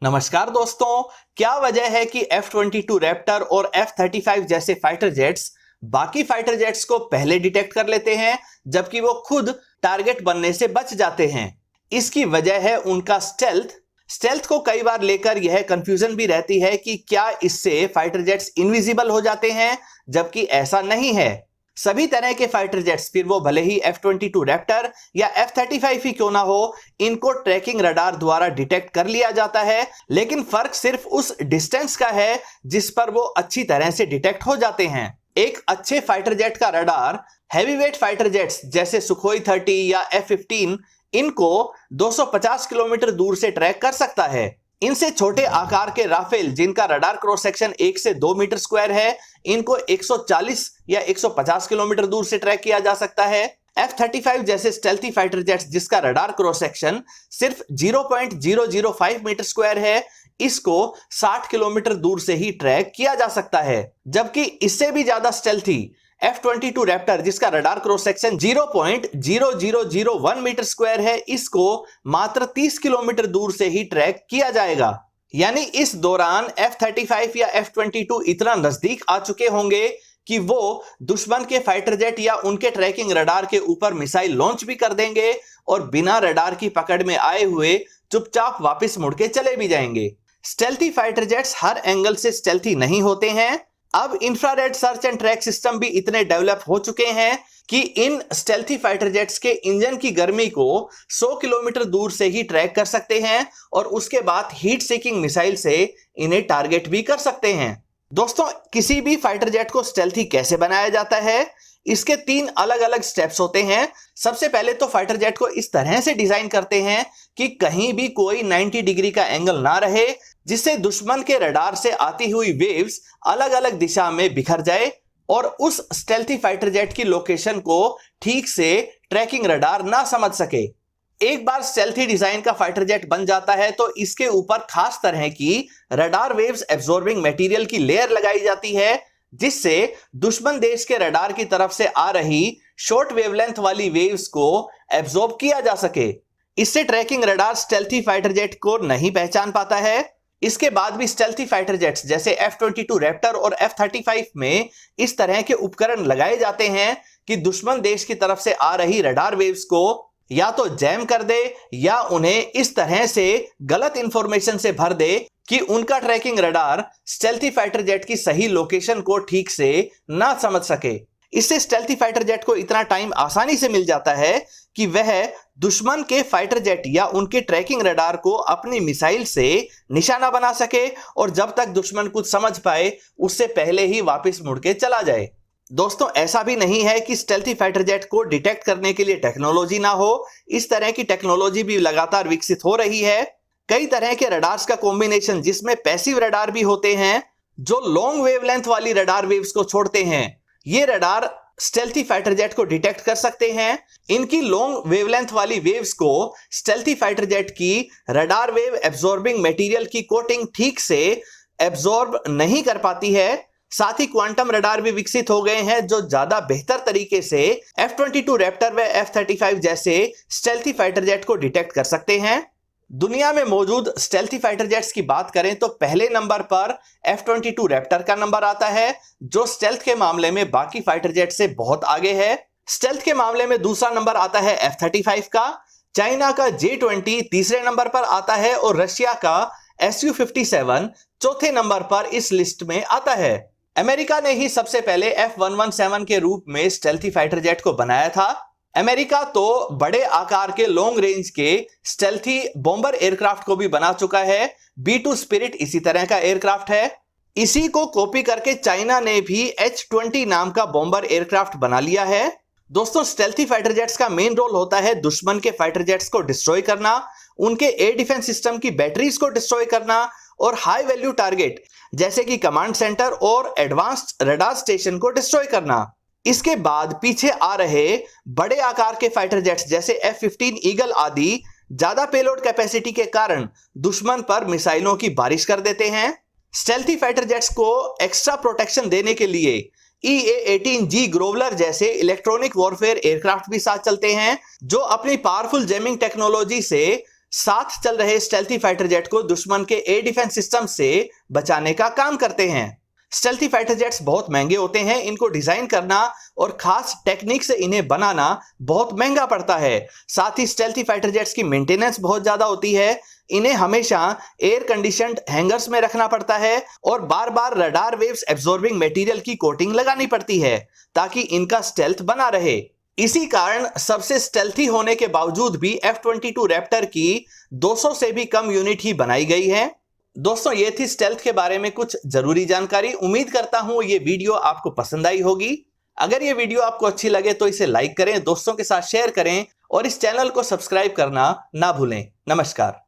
नमस्कार दोस्तों, क्या वजह है कि F-22 रैप्टर और F-35 जैसे फाइटर जेट्स बाकी फाइटर जेट्स को पहले डिटेक्ट कर लेते हैं जबकि वो खुद टारगेट बनने से बच जाते हैं? इसकी वजह है उनका स्टेल्थ को कई बार लेकर यह कंफ्यूजन भी रहती है कि क्या इससे फाइटर जेट्स इनविजिबल हो जाते हैं, जबकि ऐसा नहीं है। सभी तरह के फाइटर जेट्स, फिर वो भले ही F-22 रैप्टर या F-35 ही क्यों ना हो, इनको ट्रैकिंग रडार द्वारा डिटेक्ट कर लिया जाता है, लेकिन फर्क सिर्फ उस डिस्टेंस का है जिस पर वो अच्छी तरह से डिटेक्ट हो जाते हैं। एक अच्छे फाइटर जेट का रडार हैवीवेट फाइटर जेट्स जैसे सुखोई 30 या F-15 इनको 250 किलोमीटर दूर से ट्रैक कर सकता है। इनसे छोटे आकार के राफेल, जिनका रडार क्रॉस सेक्शन 1 से 2 मीटर स्क्वायर है, इनको 140 या 150 किलोमीटर दूर से ट्रैक किया जा सकता है। F-35 जैसे स्टेल्थी फाइटर जेट्स जिसका रडार क्रॉस सेक्शन सिर्फ 0.005 मीटर स्क्वायर है, इसको 60 किलोमीटर दूर से ही ट्रैक किया जा सकता है। जबकि इससे भी ज्यादा स्टेल्थी F-22 रैप्टर जिसका radar cross section 0.0001 metre square है, इसको मात्र 30 किलोमीटर दूर से ही ट्रैक किया जाएगा। यानी इस दौरान F-35 या F-22 इतना नजदीक आ चुके होंगे कि वो दुश्मन के फाइटर जेट या उनके ट्रैकिंग रडार के ऊपर मिसाइल लॉन्च भी कर देंगे और बिना रडार की पकड़ में आए हुए चुपचाप वापस मुड़ के चले भी जाएंगे। स्टेल्थी फाइटर जेट्स हर एंगल से स्टेल्थी नहीं होते हैं। अब infrared search and track system भी इतने डेवलप हो चुके हैं कि इन स्टेल्थी फाइटर जेट्स के इंजन की गर्मी को 100 किलोमीटर दूर से ही ट्रैक कर सकते हैं और उसके बाद हीट सीकिंग मिसाइल से इन्हें टारगेट भी कर सकते हैं। दोस्तों, किसी भी फाइटर जेट को स्टेल्थी कैसे बनाया जाता है? इसके 3 अलग अलग स्टेप्स होते हैं। सबसे पहले तो फाइटर जेट को इस तरह से डिजाइन करते हैं कि कहीं भी कोई 90 डिग्री का एंगल ना रहे, जिससे दुश्मन के रडार से आती हुई वेव्स अलग अलग दिशा में बिखर जाए और उस स्टेल्थी फाइटर जेट की लोकेशन को ठीक से ट्रैकिंग रडार ना समझ सके। एक बार स्टेल्थी डिजाइन का फाइटर जेट बन जाता है तो इसके ऊपर खास तरह की रडार वेव्स एब्जॉर्बिंग मटेरियल की लेयर लगाई जाती है, जिससे दुश्मन देश के रडार की तरफ से आ रही शॉर्ट वेवलेंथ वाली वेव्स को एब्जॉर्ब किया जा सके। इससे tracking radar stealthy fighter jet को नहीं पहचान पाता है। इसके बाद भी स्टेल्थी फाइटर जेट्स जैसे F-22 रैप्टर और F-35 में इस तरह के उपकरण लगाए जाते हैं कि दुश्मन देश की तरफ से आ रही रडार वेव्स को या तो जैम कर दे या उन्हें इस तरह से गलत इंफॉर्मेशन से भर दे कि उनका tracking radar stealthy fighter jet की सही लोकेशन को ठीक से ना समझ सके। इससे स्टेल्थी फाइटर जेट को इतना टाइम आसानी से मिल जाता है कि वह दुश्मन के फाइटर जेट या उनके ट्रैकिंग रडार को अपनी मिसाइल से निशाना बना सके और जब तक दुश्मन कुछ समझ पाए उससे पहले ही वापस मुड़ के चला जाए। दोस्तों, ऐसा भी नहीं है कि स्टेल्थी फाइटर जेट को डिटेक्ट करने के लिए टेक्नोलॉजी ना हो। इस तरह की टेक्नोलॉजी भी लगातार विकसित हो रही है। कई तरह के रडार्स का कॉम्बिनेशन, जिसमें पैसिव रडार भी होते हैं जो लॉन्ग वेवलेंथ वाली रडार वेव्स को छोड़ते हैं। ये रडार स्टेल्थी फाइटर जेट को डिटेक्ट कर सकते हैं। इनकी लॉन्ग वेवलेंथ वाली वेव्स को स्टेल्थी फाइटर जेट की रडार वेव एब्जॉर्बिंग मटेरियल की कोटिंग ठीक से एब्जॉर्ब नहीं कर पाती है। साथ ही क्वांटम रडार भी विकसित हो गए हैं जो ज्यादा बेहतर तरीके से F-22 रैप्टर व F-35 जैसे स्टेल्थी फाइटर जेट को डिटेक्ट कर सकते हैं। दुनिया में मौजूद स्टेल्थी फाइटर जेट्स की बात करें तो पहले नंबर पर F-22 रैप्टर का नंबर आता है, जो स्टेल्थ के मामले में बाकी फाइटर जेट से बहुत आगे है। स्टेल्थ के मामले में दूसरा नंबर आता है F-35 का। चाइना का J-20 तीसरे नंबर पर आता है और रशिया का Su-57 चौथे नंबर पर इस लिस्ट में आता है। अमेरिका ने ही सबसे पहले F-117 के रूप में स्टेल्थी फाइटर जेट को बनाया था। अमेरिका तो बड़े आकार के लॉन्ग रेंज के स्टेल्थी बॉम्बर एयरक्राफ्ट को भी बना चुका है। B-2 स्पिरिट इसी तरह का एयरक्राफ्ट है। इसी को कॉपी करके चाइना ने भी H-20 नाम का बॉम्बर एयरक्राफ्ट बना लिया है। दोस्तों, स्टेल्थी फाइटर जेट्स का मेन रोल होता है दुश्मन के फाइटर जेट्स को डिस्ट्रॉय करना, उनके एयर डिफेंस सिस्टम की बैटरीज को डिस्ट्रॉय करना और हाई वैल्यू टारगेट जैसे कि कमांड सेंटर और एडवांस्ड रडार स्टेशन को डिस्ट्रॉय करना। इसके बाद पीछे आ रहे बड़े आकार के फाइटर जेट्स जैसे F-15 ईगल आदि ज्यादा पेलोड कैपेसिटी के कारण दुश्मन पर मिसाइलों की बारिश कर देते हैं। स्टेल्थी फाइटर जेट्स को एक्स्ट्रा प्रोटेक्शन देने के लिए EA-18G ग्रोवलर जैसे इलेक्ट्रॉनिक वॉरफेयर एयरक्राफ्ट भी साथ चलते हैं, जो अपनी पावरफुल जैमिंग टेक्नोलॉजी से साथ चल रहे स्टेल्थी फाइटर जेट को दुश्मन के एयर डिफेंस सिस्टम से बचाने का काम करते हैं। स्टेल्थी फाइटर जेट्स बहुत महंगे होते हैं, इनको डिजाइन करना और खास टेक्निक से इन्हें बनाना बहुत महंगा पड़ता है। साथ ही स्टेल्थी फाइटर जेट्स की मेंटेनेंस बहुत ज्यादा होती है, इन्हें हमेशा एयर कंडीशनड हैंगर्स में रखना पड़ता है और बार बार रडार वेव्स एब्जॉर्बिंग मटेरियल की कोटिंग लगानी पड़ती है ताकि इनका स्टेल्थ बना रहे। इसी कारण सबसे स्टेल्थी होने के बावजूद भी F-22 रैप्टर की 200 से भी कम यूनिट ही बनाई गई है। दोस्तों, ये थी स्टेल्थ के बारे में कुछ जरूरी जानकारी। उम्मीद करता हूं ये वीडियो आपको पसंद आई होगी। अगर ये वीडियो आपको अच्छी लगे तो इसे लाइक करें, दोस्तों के साथ शेयर करें और इस चैनल को सब्सक्राइब करना ना भूलें। नमस्कार।